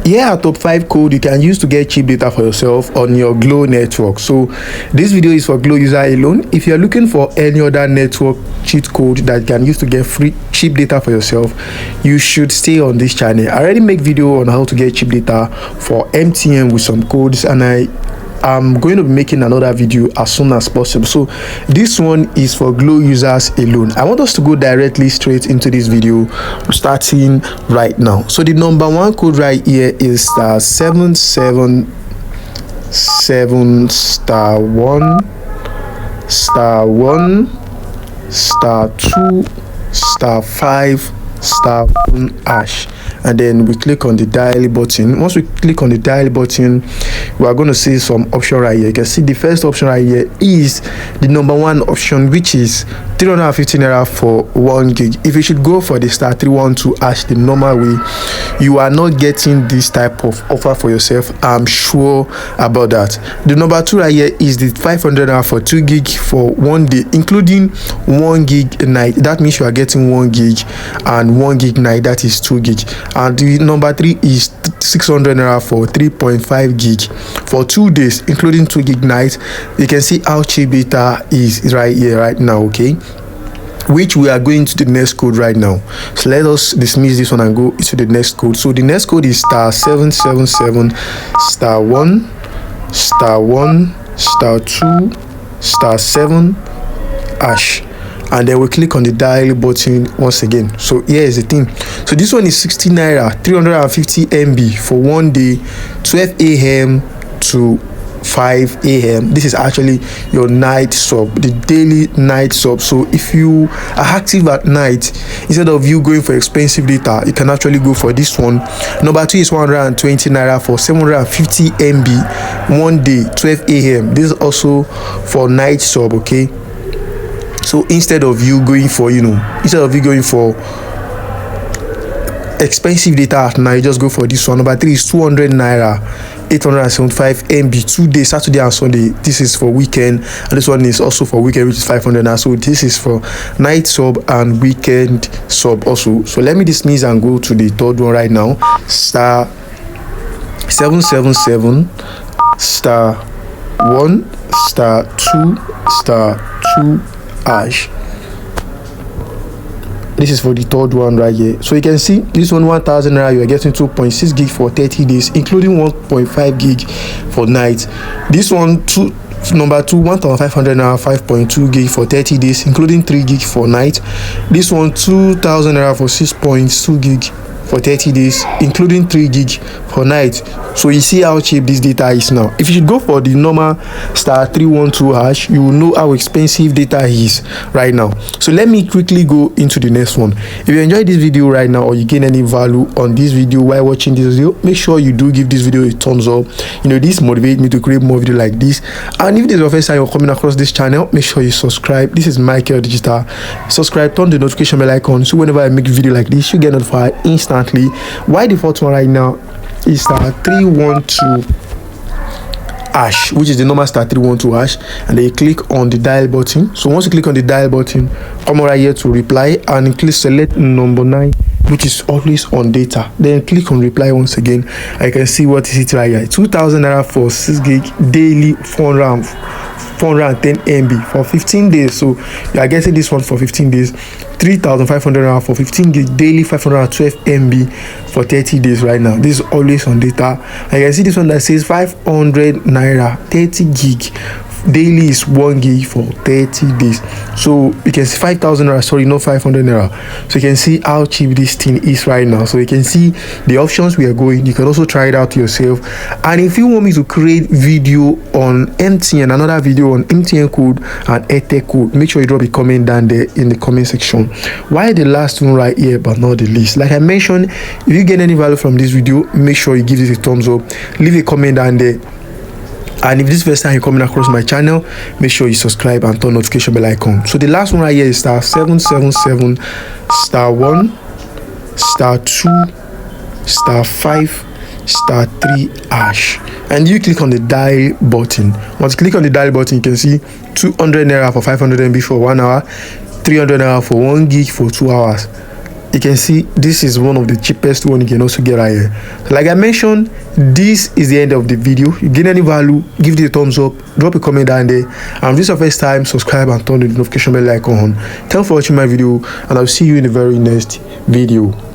here are top 5 code you can use to get cheap data for yourself on your Glo network. So this video is for Glo user alone. If you're looking for any other network cheat code that you can use to get free cheap data for yourself, you should stay on this channel. I already make video on how to get cheap data for MTN with some codes, and I'm going to be making another video as soon as possible. So this one is for Glo users alone. I want us to go directly straight into this video, starting right now. So the number 1 code right here is *777*1*2*5*. And then we click on the dial button. Once we click on the dial button, we are going to see some option right here. You can see the first option right here is the number 1 option, which is 350 naira for 1 gig. If you should go for the *312# the normal way, you are not getting this type of offer for yourself. I'm sure about that. The number 2 right here is the 500 naira for 2 gig for 1 day, including 1 gig night. That means you are getting 1 gig and 1 gig night, that is 2 gig. And the number 3 is 600 naira for 3.5 gig for 2 days, including 2 gig night. You can see how cheap data is right here right now, okay, which we are going to the next code right now. So let us dismiss this one and go into the next code. So the next code is *777*1*2*7#, and then we click on the dial button once again. So here is the thing. So this one is 60 naira, 350 MB for 1 day, 12 a.m. to 5 a.m. This is actually your night sub, the daily night sub. So if you are active at night, instead of you going for expensive data, you can actually go for this one. Number 2 is 120 naira for 750 MB 1 day, 12 a.m. This is also for night sub, okay. So instead of you going for expensive data at night, just go for this one. Number 3 is 200 naira, 875 MB 2 days, Saturday and Sunday. This is for weekend, and this one is also for weekend, which is 500 naira. So this is for night sub and weekend sub also. So let me dismiss and go to the third one right now. *777*1*2*2#. This is for the third one right here. So you can see this one, 1000 naira, you are getting 2.6 gig for 30 days, including 1.5 gig for night. This one, number 2, 1500 naira, 5.2 gig for 30 days, including 3 gig for night. This one, 2000 naira for 6.2 gig for 30 days, including 3 gig for night. So you see how cheap this data is now. If you should go for the normal *312#, you will know how expensive data is right now. So let me quickly go into the next one. If you enjoyed this video right now, or you gain any value on this video while watching this video, make sure you do give this video a thumbs up. This motivates me to create more videos like this. And if this is your first time you're coming across this channel, make sure you subscribe. This is Michael Digital. Subscribe, turn the notification bell icon, so whenever I make a video like this, you get notified instantly. Why the fourth one right now is *312#, which is the normal *312#, and then you click on the dial button. So once you click on the dial button, come right here to reply, and click select number 9, which is always on data. Then click on reply once again. I can see what is it right here. 2000 naira for 6 gig daily, 410 MB for 15 days. So you are getting this one for 15 days. 3500 naira for 15 gig daily, 512 MB for 30 days right now. This is always on data. I can see this one that says 500 naira, 30 gig daily is 1 gig for 30 days. So you can see 5000 naira, sorry, not 500 naira. So you can see how cheap this thing is right now. So you can see the options we are going. You can also try it out yourself. And if you want me to create video on MTN, another video on MTN code and Airtel code, make sure you drop a comment down there in the comment section. Why the last one right here but not the least? Like I mentioned, if you get any value from this video, make sure you give it a thumbs up, leave a comment down there. And if this is the first time you're coming across my channel, make sure you subscribe and turn notification bell icon. So the last one right here is *777*1*2*5*3#, and you click on the dial button. Once you click on the dial button, you can see 200 naira for 500 MB for 1 hour, 300 naira for 1 gig for 2 hours. you can see this is one of the cheapest one you can also get right here. Like I mentioned, this is the end of the video. You gain any value, give it a thumbs up, drop a comment down there, and if this is your first time, subscribe and turn the notification bell icon on. Thanks for watching my video, and I'll see you in the very next video.